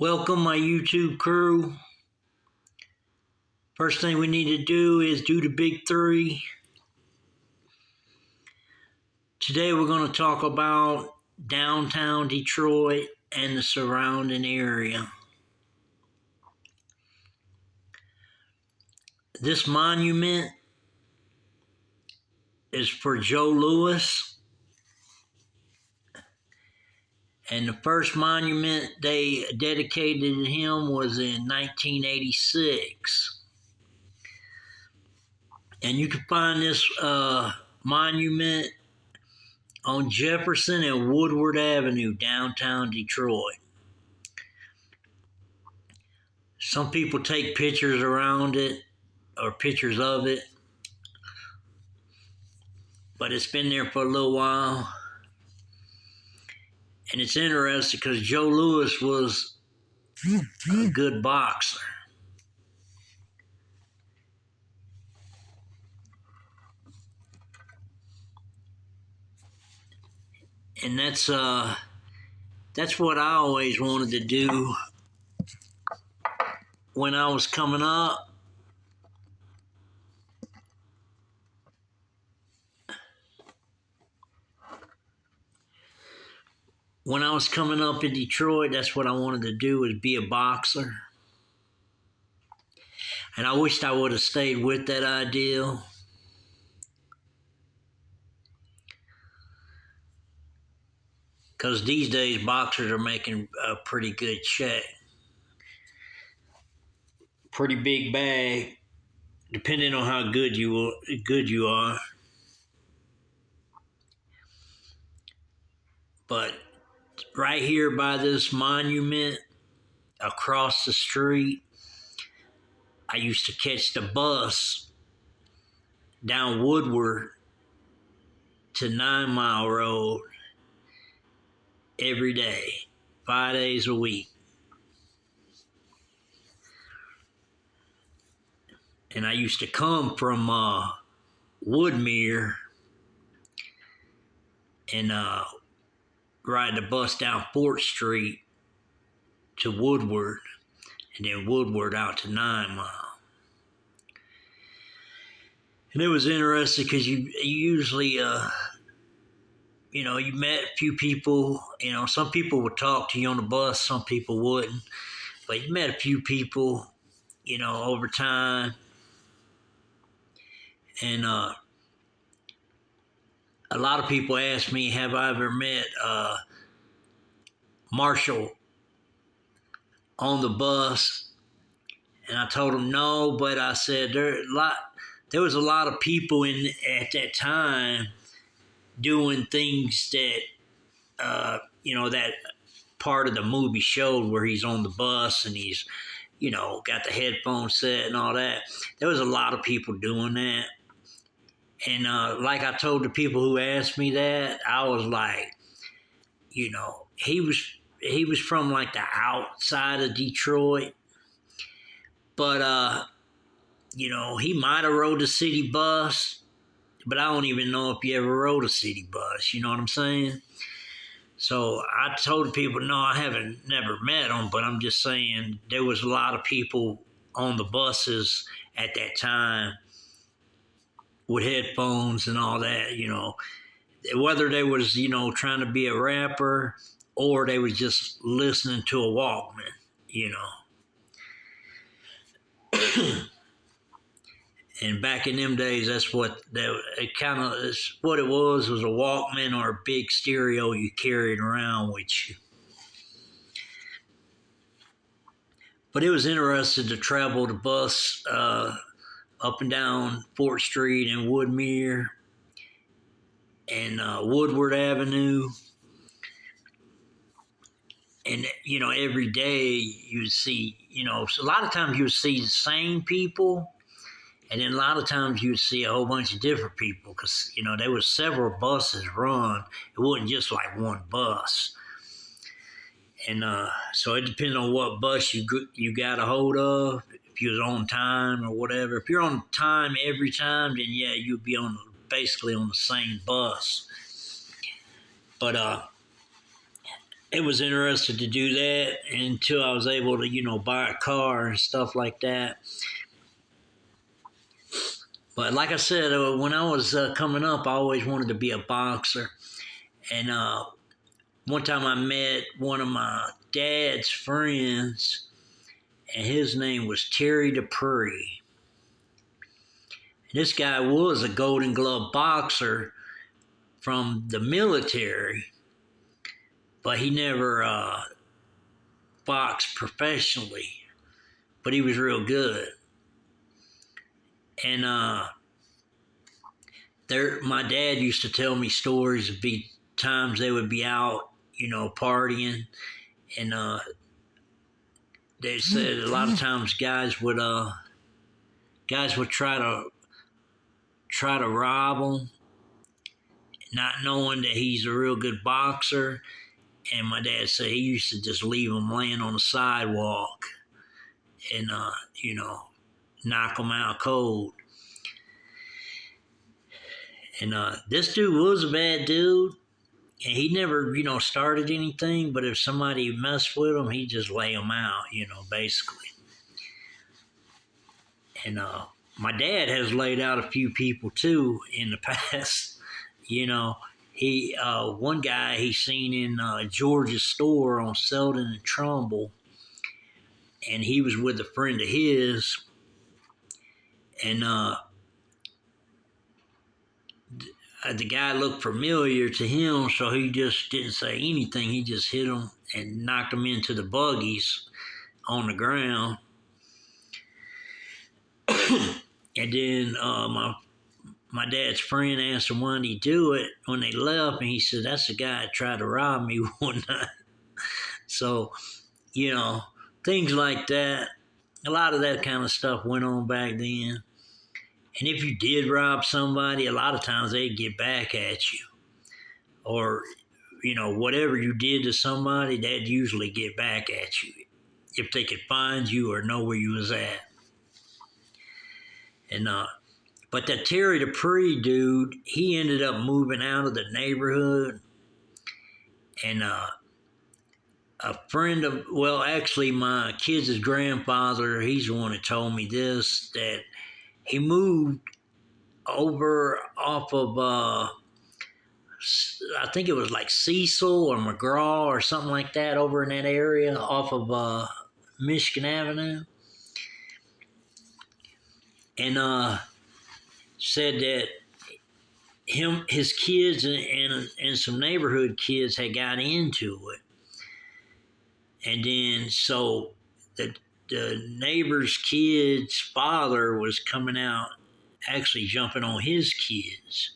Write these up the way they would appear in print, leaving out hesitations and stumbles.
Welcome, my YouTube crew. First thing we need to do is do the big three. Today we're going to talk about downtown Detroit and the surrounding area. This monument is for Joe Louis. And the first monument they dedicated to him was in 1986. And you can find this monument on Jefferson and Woodward Avenue, downtown Detroit. Some people take pictures around it or pictures of it, but it's been there for a little while. And it's interesting because Joe Louis was a good boxer. And that's what I always wanted to do when I was coming up. When I was coming up in Detroit, that's what I wanted to do, was be a boxer. And I wished I would have stayed with that ideal. Because these days, boxers are making a pretty good check. Pretty big bag, depending on how good you are. But right here by this monument, across the street, I used to catch the bus down Woodward to 9 Mile Road every day, 5 days a week. And I used to come from Woodmere and ride the bus down 4th Street to Woodward, and then Woodward out to 9 Mile. And it was interesting because you usually, you met a few people. Some people would talk to you on the bus, some people wouldn't. But you met a few people, over time. And a lot of people ask me, have I ever met Marshall on the bus? And I told them no, but I said there was a lot of people at that time doing things that that part of the movie showed, where he's on the bus and he's got the headphones set and all that. There was a lot of people doing that. And like I told the people who asked me that, I was like, he was from like the outside of Detroit, but he might have rode the city bus, but I don't even know if he ever rode a city bus. You know what I'm saying? So I told the people, no, I never met him, but I'm just saying there was a lot of people on the buses at that time with headphones and all that, whether they was, trying to be a rapper or they was just listening to a Walkman, And back in them days, that's what it was a Walkman or a big stereo you carried around with you. But it was interesting to travel the bus up and down 4th Street and Woodmere and Woodward Avenue. And, every day you would see, a lot of times you would see the same people. And then a lot of times you would see a whole bunch of different people because, there was several buses run. It wasn't just like one bus. And so it depends on what bus you got a hold of, if you was on time or whatever. If you're on time every time, then yeah, you'd be basically on the same bus. But it was interested to do that until I was able to, buy a car and stuff like that. But like I said, when I was coming up, I always wanted to be a boxer. And one time I met one of my dad's friends, and his name was Terry Dupree. And this guy was a Golden Glove boxer from the military, but he never boxed professionally. But he was real good. And my dad used to tell me stories of times they would be out, partying, and they said a lot of times guys would try to rob him, not knowing that he's a real good boxer. And my dad said he used to just leave him laying on the sidewalk and knock him out cold. And this dude was a bad dude, and he never, started anything. But if somebody messed with him, he'd just lay him out, basically. And my dad has laid out a few people too in the past. He one guy he seen in George's store on Selden and Trumbull, and he was with a friend of his, and the guy looked familiar to him, so he just didn't say anything. He just hit him and knocked him into the buggies on the ground. And then my dad's friend asked him why did he do it when they left, and he said, that's the guy that tried to rob me one night. So, things like that. A lot of that kind of stuff went on back then. And if you did rob somebody, a lot of times they'd get back at you. Or, whatever you did to somebody, they'd usually get back at you if they could find you or know where you was at. And but that Terry Dupree dude, he ended up moving out of the neighborhood. And a friend of, actually my kids' grandfather, he's the one that told me this, that he moved over off of, I think it was like Cecil or McGraw or something like that over in that area off of Michigan Avenue. And said that his kids and some neighborhood kids had got into it. And then so the neighbor's kid's father was coming out, actually jumping on his kids.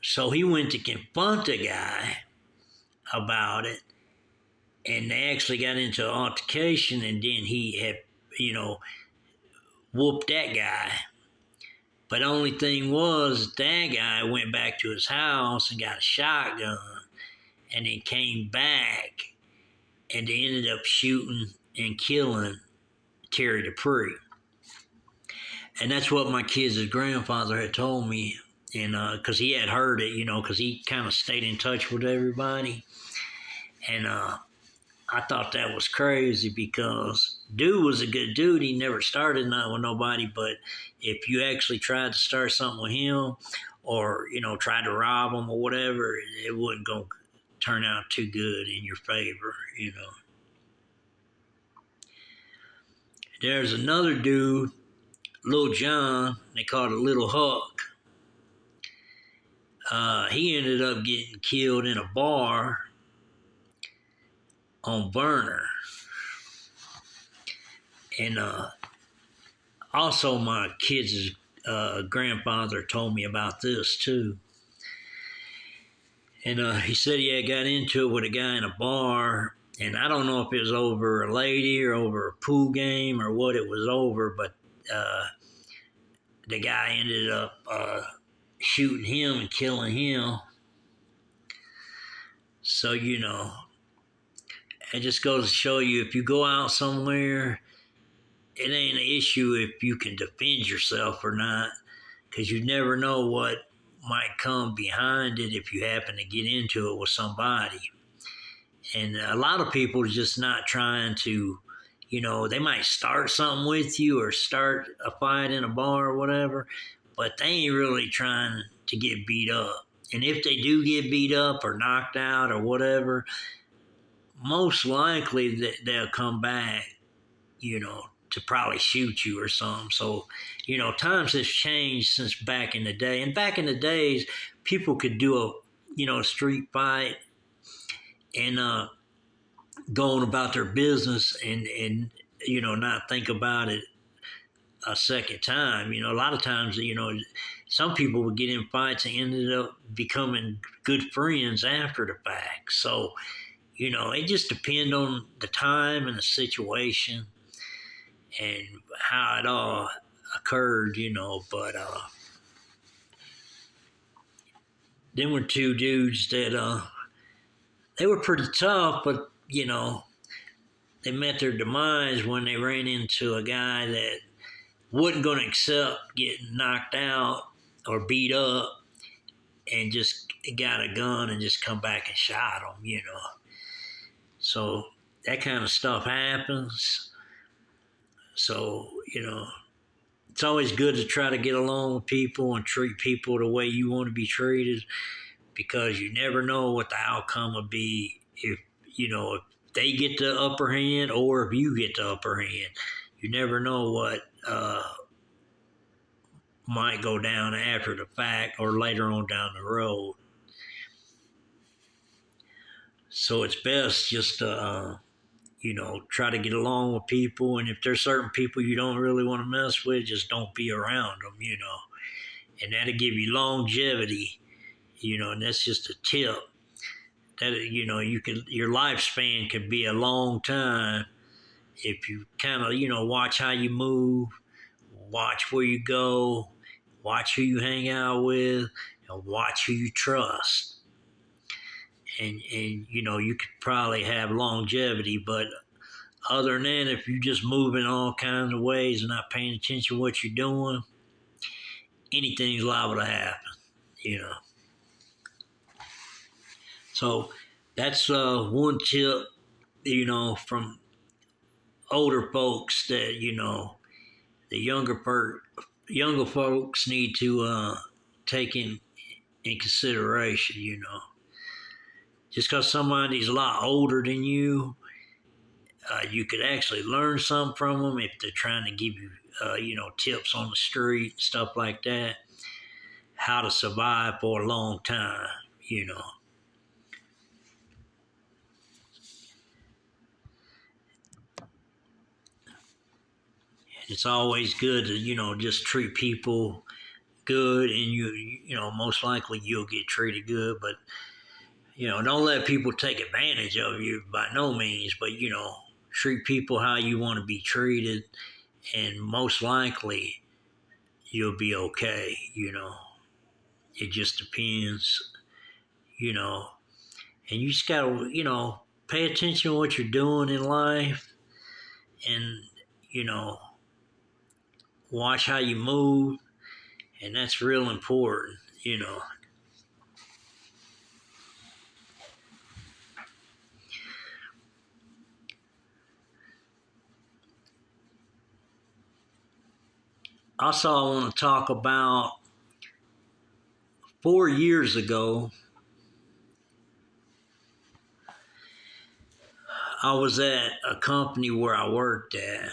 So he went to confront the guy about it, and they actually got into an altercation, and then he had, whooped that guy. But the only thing was that guy went back to his house and got a shotgun, and then came back, and they ended up shooting and killing Terry Dupree. And that's what my kids' grandfather had told me, and because he had heard it, because he kind of stayed in touch with everybody. And I thought that was crazy because dude was a good dude. He never started nothing with nobody, but if you actually tried to start something with him or, tried to rob him or whatever, it wasn't going to turn out too good in your favor, There's another dude, Lil John, they called it Little Huck. He ended up getting killed in a bar on Burner. And also my kids' grandfather told me about this too. And he said he had got into it with a guy in a bar, and I don't know if it was over a lady or over a pool game or what it was over, but the guy ended up shooting him and killing him. So, it just goes to show you, if you go out somewhere, it ain't an issue if you can defend yourself or not, because you never know what might come behind it if you happen to get into it with somebody. And a lot of people are just not trying to, they might start something with you or start a fight in a bar or whatever, but they ain't really trying to get beat up. And if they do get beat up or knocked out or whatever, most likely they'll come back, to probably shoot you or something. So, times has changed since back in the day. And back in the days, people could do a street fight and going about their business and not think about it a second time. A lot of times, some people would get in fights and ended up becoming good friends after the fact. So, it just depends on the time and the situation and how it all occurred, but them were two dudes that they were pretty tough, but they met their demise when they ran into a guy that wasn't going to accept getting knocked out or beat up and just got a gun and just come back and shot him, So that kind of stuff happens. So, it's always good to try to get along with people and treat people the way you want to be treated, because you never know what the outcome will be if they get the upper hand or if you get the upper hand. You never know what might go down after the fact or later on down the road. So it's best just to, try to get along with people. And if there's certain people you don't really want to mess with, just don't be around them, And that'll give you longevity, and that's just a tip. That, your lifespan could be a long time if you kind of, watch how you move, watch where you go, watch who you hang out with, and watch who you trust. And you could probably have longevity, but other than that, if you're just moving all kinds of ways and not paying attention to what you're doing, anything's liable to happen, So that's one tip, from older folks that, the younger folks need to take in consideration, Just because somebody's a lot older than you, you could actually learn something from them if they're trying to give you, tips on the street, stuff like that, how to survive for a long time, It's always good to, just treat people good, and most likely you'll get treated good, but don't let people take advantage of you by no means, but, treat people how you want to be treated, and most likely you'll be okay, It just depends, and you just got to, pay attention to what you're doing in life and, watch how you move, and that's real important, Also, I want to talk about 4 years ago, I was at a company where I worked at,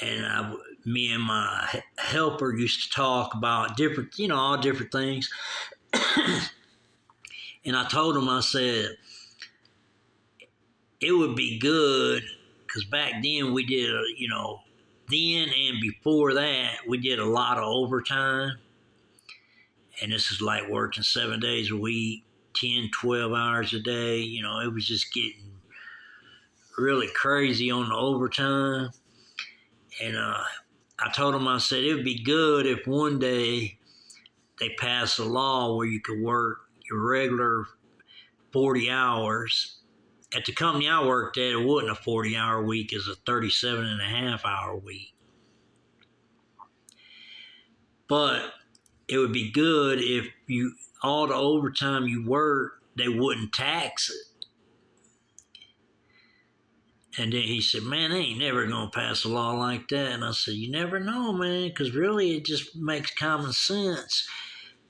and me and my helper used to talk about different, all different things. And I told him, I said, it would be good, because back then we did, then and before that, we did a lot of overtime. And this is like working 7 days a week, 10, 12 hours a day. It was just getting really crazy on the overtime. And I told him, I said, it would be good if one day they pass a law where you could work your regular 40 hours. At the company I worked at, it wasn't a 40-hour week, it was a 37.5-hour week. But it would be good if you all the overtime you work, they wouldn't tax it. And then he said, man, they ain't never going to pass a law like that. And I said, you never know, man, because really it just makes common sense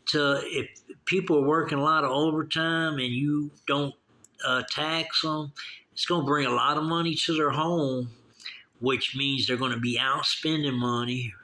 to if people are working a lot of overtime and you don't tax them, it's going to bring a lot of money to their home, which means they're going to be out spending money.